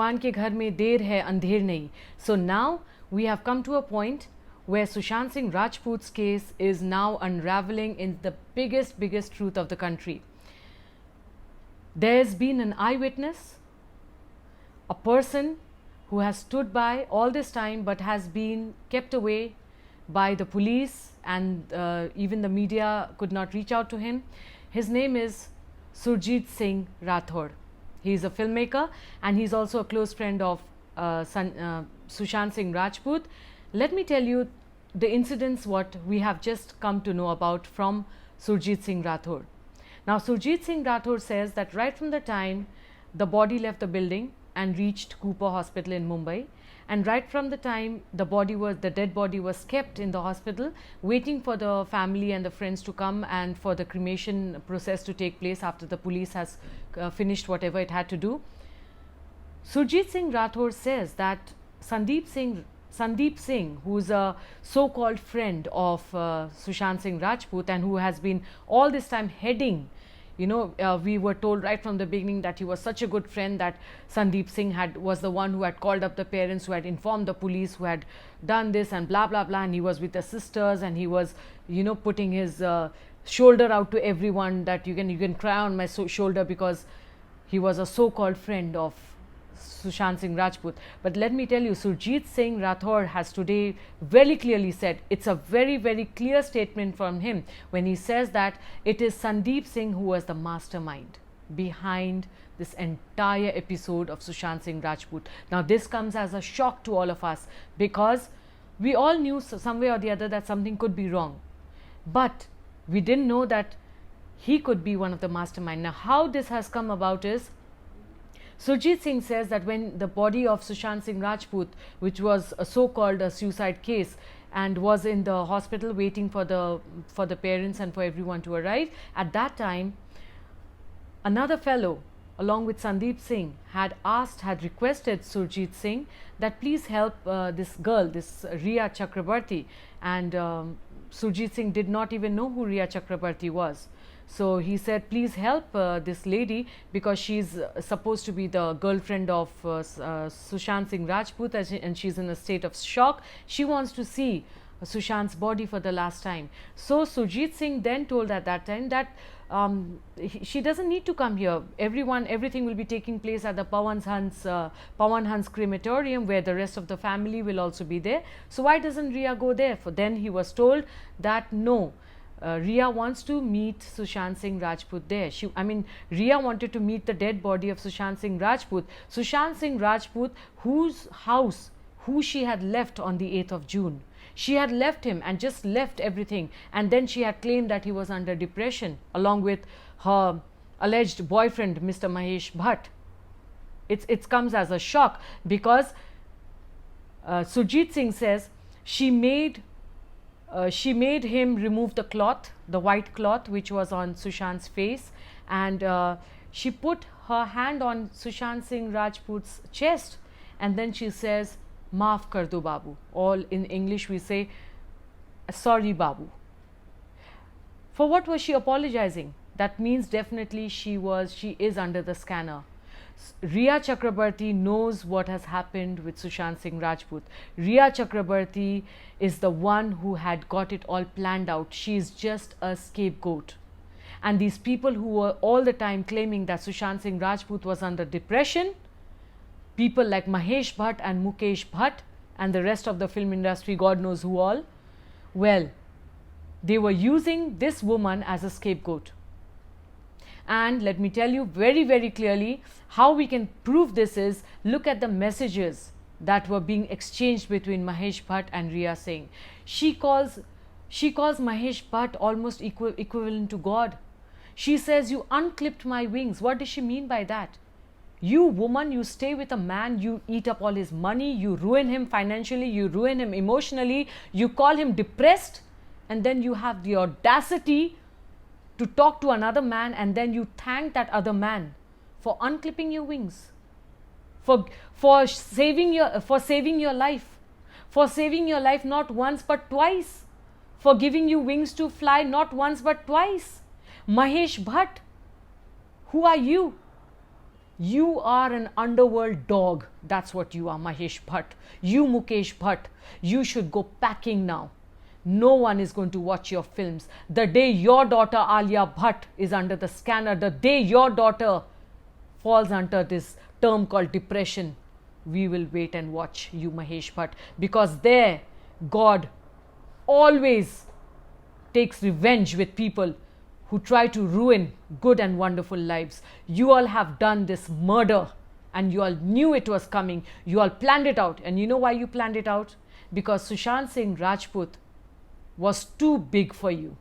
भगवान के घर में देर है अंधेर नहीं. So now we have come to a point where Sushant Singh Rajput's case is now unraveling in the biggest truth of the country. There's been an eyewitness, a person who has stood by all this time but has been kept away by the police, and even the media could not reach out to him. His name is Surjit Singh Rathor. He is a filmmaker and he's also a close friend of Sushant Singh Rajput. Let me tell you the incidents what we have just come to know about from Surjit Singh Rathor. Now Surjit Singh Rathor says that right from the time the body left the building and reached Cooper Hospital in Mumbai, and right from the time the dead body was kept in the hospital waiting for the family and the friends to come and for the cremation process to take place after the police has finished whatever it had to do, Surjit Singh Rathor says that Sandeep Singh, who is a so-called friend of Sushant Singh Rajput and who has been all this time heading, we were told right from the beginning that he was such a good friend, that Sandeep Singh was the one who had called up the parents, who had informed the police, who had done this and blah blah blah, and he was with the sisters and he was putting his shoulder out to everyone that you can cry on my shoulder, because he was a so-called friend of Sushant Singh Rajput. But let me tell you, Surjit Singh Rathor has today very clearly said, it's a very clear statement from him when he says that it is Sandeep Singh who was the mastermind behind this entire episode of Sushant Singh Rajput. Now this comes as a shock to all of us, because we all knew some way or the other that something could be wrong, but we didn't know that he could be one of the mastermind. Now how this has come about is, Surjit Singh says that when the body of Sushant Singh Rajput, which was a so-called suicide case and was in the hospital waiting for the parents and for everyone to arrive, at that time another fellow along with Sandeep Singh had requested Surjit Singh that please help this girl, this Riya Chakrabarti, and Surjit Singh did not even know who Riya Chakrabarti was. So he said, please help this lady, because she's supposed to be the girlfriend of Sushant Singh Rajput, and she's in a state of shock. She wants to see Sushant's body for the last time. So Surjit Singh then told at that time that she doesn't need to come here. Everything will be taking place at the Pawan Hans crematorium, where the rest of the family will also be there. So why doesn't Riya go there? Then he was told that no, Riya wants to meet Sushant Singh Rajput there. Riya wanted to meet the dead body of Sushant Singh Rajput. Sushant Singh Rajput, whose house, who she had left on the 8th of June. She had left him and just left everything, and then she had claimed that he was under depression along with her alleged boyfriend, Mr. Mahesh Bhatt. It comes as a shock, because Surjit Singh says she made him remove the cloth, the white cloth which was on Sushant's face, and she put her hand on Sushant Singh Rajput's chest, and then she says, "Maaf kar do babu." All in English we say, "Sorry babu." For what was she apologizing? That means definitely she is under the scanner. Riya Chakrabarti knows what has happened with Sushant Singh Rajput. Riya Chakrabarti is the one who had got it all planned out. She is just a scapegoat. And these people who were all the time claiming that Sushant Singh Rajput was under depression, people like Mahesh Bhatt and Mukesh Bhatt and the rest of the film industry, God knows who all, well, they were using this woman as a scapegoat. And let me tell you very clearly how we can prove this is, look at the messages that were being exchanged between Mahesh Bhatt and Riya Singh. She calls Mahesh Bhatt almost equivalent to God. She says, "You unclipped my wings." What does she mean by that? You woman, you stay with a man, you eat up all his money, you ruin him financially, you ruin him emotionally, you call him depressed, and then you have the audacity to talk to another man, and then you thank that other man for unclipping your wings, for saving your life not once but twice, for giving you wings to fly not once but twice. Mahesh Bhatt, who are you? You are an underworld dog. That's what you are, Mahesh Bhatt. You, Mukesh Bhatt, you should go packing now. No one is going to watch your films. The day your daughter Alia Bhatt is under the scanner, the day your daughter falls under this term called depression, we will wait and watch you, Mahesh Bhatt, because there God always takes revenge with people who try to ruin good and wonderful lives. You all have done this murder and you all knew it was coming. You all planned it out. And you know why you planned it out? Because Sushant Singh Rajput was too big for you.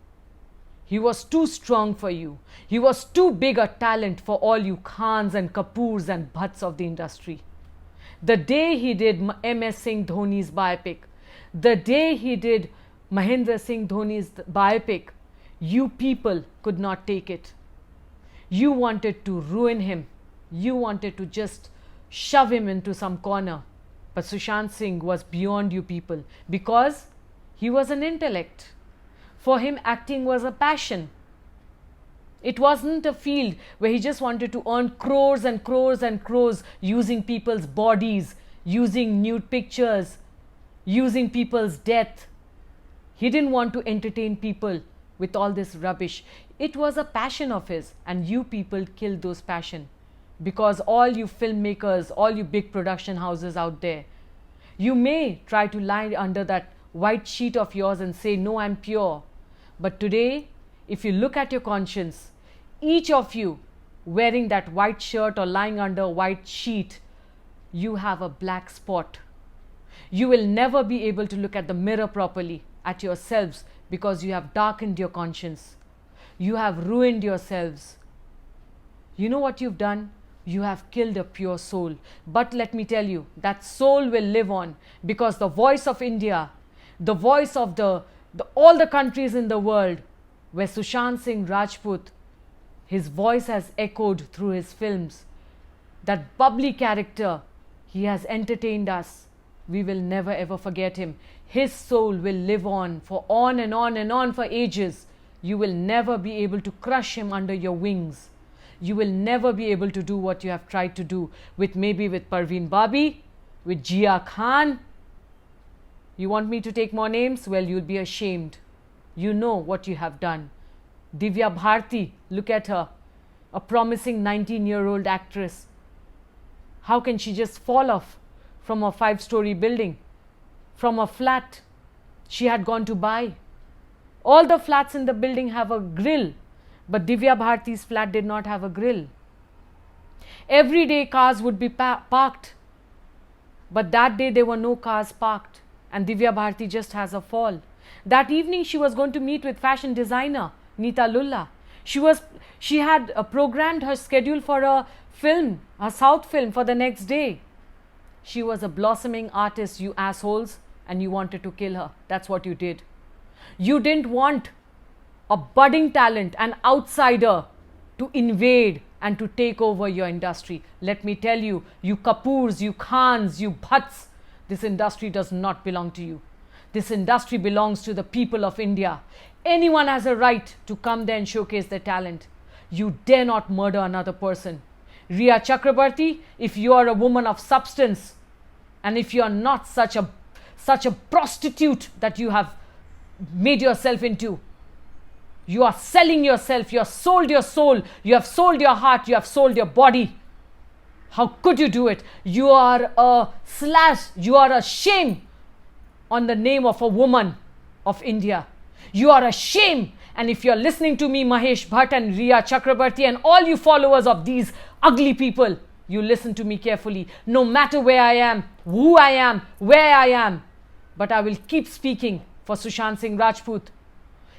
He was too strong for you. He was too big a talent for all you Khans and Kapoors and Bhatts of the industry. The day he did MS Singh Dhoni's biopic, the day he did Mahendra Singh Dhoni's biopic, you people could not take it. You wanted to ruin him. You wanted to just shove him into some corner. But Sushant Singh was beyond you people because he was an intellect. For him, acting was a passion. It wasn't a field where he just wanted to earn crores and crores and crores using people's bodies, using nude pictures, using people's death. He didn't want to entertain people with all this rubbish. It was a passion of his, and you people killed those passion. Because all you filmmakers, all you big production houses out there, you may try to lie under that white sheet of yours and say, no, I'm pure. But today, if you look at your conscience, each of you wearing that white shirt or lying under a white sheet, you have a black spot. You will never be able to look at the mirror properly at yourselves because you have darkened your conscience. You have ruined yourselves. You know what you've done? You have killed a pure soul. But let me tell you, that soul will live on because the voice of India, the voice of all the countries in the world where Sushant Singh Rajput, his voice has echoed through his films. That bubbly character, he has entertained us. We will never ever forget him. His soul will live on for on and on and on for ages. You will never be able to crush him under your wings. You will never be able to do what you have tried to do with Parveen Babi, with Jia Khan. You want me to take more names? Well, you'll be ashamed. You know what you have done. Divya Bharti, look at her, a promising 19-year-old actress. How can she just fall off from a 5-story building, from a flat she had gone to buy? All the flats in the building have a grill, but Divya Bharti's flat did not have a grill. Every day cars would be parked, but that day there were no cars parked, and Divya Bharti just has a fall. That evening she was going to meet with fashion designer Neeta Lulla. She had programmed her schedule for a film, a South film for the next day. She was a blossoming artist, you assholes, and you wanted to kill her. That's what you did. You didn't want a budding talent, an outsider, to invade and to take over your industry. Let me tell you, you Kapoors, you Khans, you Bhatts, this industry does not belong to you. This industry belongs to the people of India. Anyone has a right to come there and showcase their talent. You dare not murder another person. Riya Chakrabarti, if you are a woman of substance, and if you are not such a prostitute that you have made yourself into, you are selling yourself, you have sold your soul, you have sold your heart, you have sold your body. How could you do it? You are a shame on the name of a woman of India. You are a shame. And if you are listening to me, Mahesh Bhatt and Riya Chakrabarti and all you followers of these ugly people, you listen to me carefully. No matter where I am, who I am, where I am, but I will keep speaking for Sushant Singh Rajput.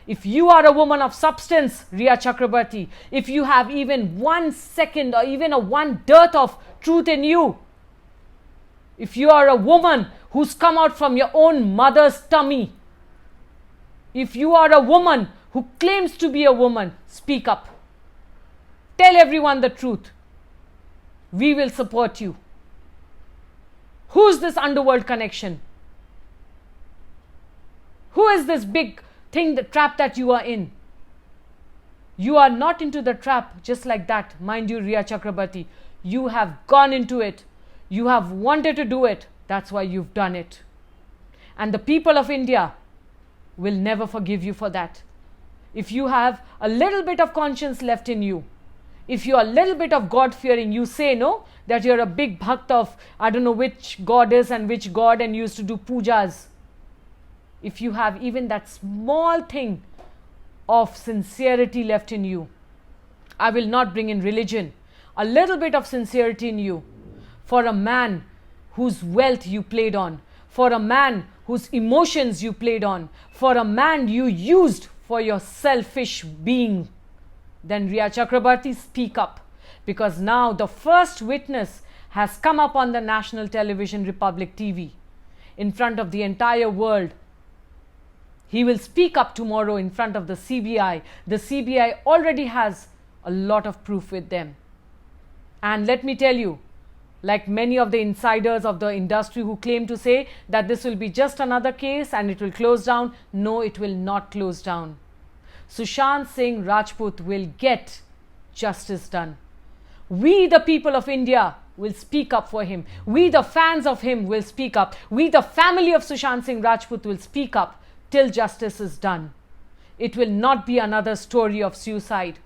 If you are a woman of substance, Riya Chakrabarti, if you have even 1 second or even a one dearth of truth in you, if you are a woman who's come out from your own mother's tummy, if you are a woman who claims to be a woman, speak up. Tell everyone the truth. We will support you. Who's this underworld connection? Who is this big thing, the trap that you are in? You are not into the trap just like that. Mind you, Riya Chakrabarti, You have gone into it. You have wanted to do it. That's why you've done it. And the people of India will never forgive you for that. If you have a little bit of conscience left in you, if you are a little bit of God-fearing, you say no, that you're a big bhakt of I don't know which goddess and which god and used to do pujas. If you have even that small thing of sincerity left in you, I will not bring in religion. A little bit of sincerity in you for a man whose wealth you played on, for a man whose emotions you played on, for a man you used for your selfish being, then Riya Chakrabarti, speak up. Because now the first witness has come up on the national television Republic TV in front of the entire world. He will speak up tomorrow in front of the CBI. The CBI already has a lot of proof with them. And let me tell you, like many of the insiders of the industry who claim to say that this will be just another case and it will close down. No, it will not close down. Sushant Singh Rajput will get justice done. We, the people of India, will speak up for him. We, the fans of him, will speak up. We, the family of Sushant Singh Rajput, will speak up till justice is done. It will not be another story of suicide.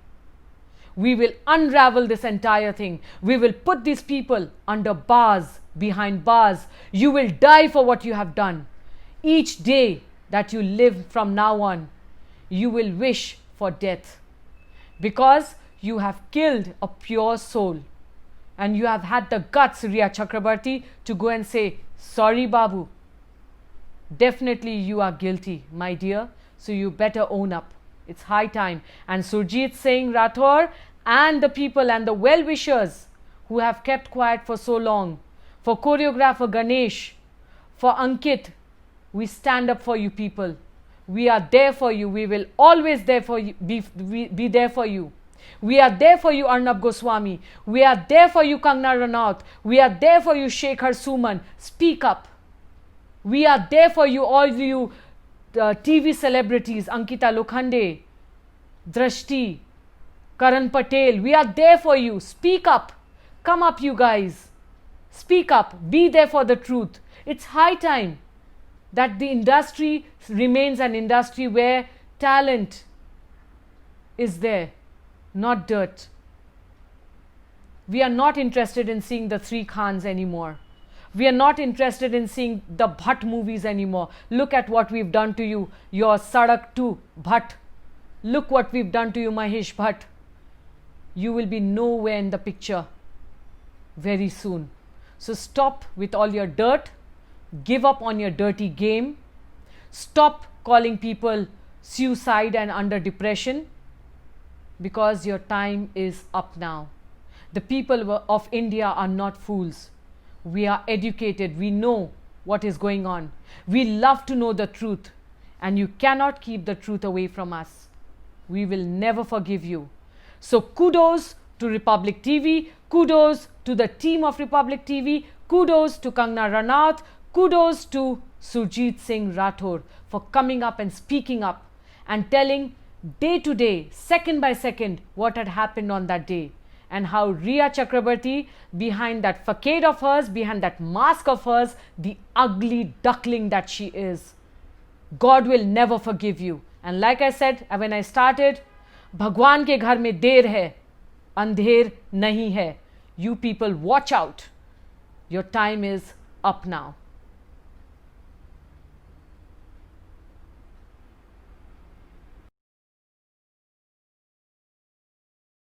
We will unravel this entire thing. We will put these people under bars, behind bars. You will die for what you have done. Each day that you live from now on, you will wish for death. Because you have killed a pure soul. And you have had the guts, Riya Chakrabarti, to go and say, sorry Babu. Definitely you are guilty, my dear. So you better own up. It's high time. And Surjit Singh Rathor and the people and the well-wishers who have kept quiet for so long, for choreographer Ganesh, for Ankit, we stand up for you people. We are there for you. We will always there for you, be there for you. We are there for you, Arnab Goswami. We are there for you, Kangana Ranaut. We are there for you, Shekhar Suman. Speak up. We are there for you, all you TV celebrities, Ankita Lokhande, Drashti, Karan Patel. We are there for you. Speak up. Come up, you guys. Speak up. Be there for the truth. It's high time that the industry remains an industry where talent is there, not dirt. We are not interested in seeing the three Khans anymore. We are not interested in seeing the Bhatt movies anymore. Look at what we've done to you, your Sadak 2, Bhatt. Look what we've done to you, Mahesh Bhatt. You will be nowhere in the picture very soon. So stop with all your dirt. Give up on your dirty game. Stop calling people suicide and under depression, because your time is up now. The people of India are not fools. We are educated. We know what is going on. We love to know the truth, and you cannot keep the truth away from us. We will never forgive you. So kudos to Republic TV. Kudos to the team of Republic TV. Kudos to Kangana Ranaut. Kudos to Surjit Singh Rathor for coming up and speaking up and telling day to day, second by second, what had happened on that day, and how Riya Chakrabarti, behind that facade of hers, behind that mask of hers, the ugly duckling that she is, God will never forgive you. And like I said when I started, Bhagwan ke ghar mein der hai, andher nahi hai. You people watch out. Your time is up now.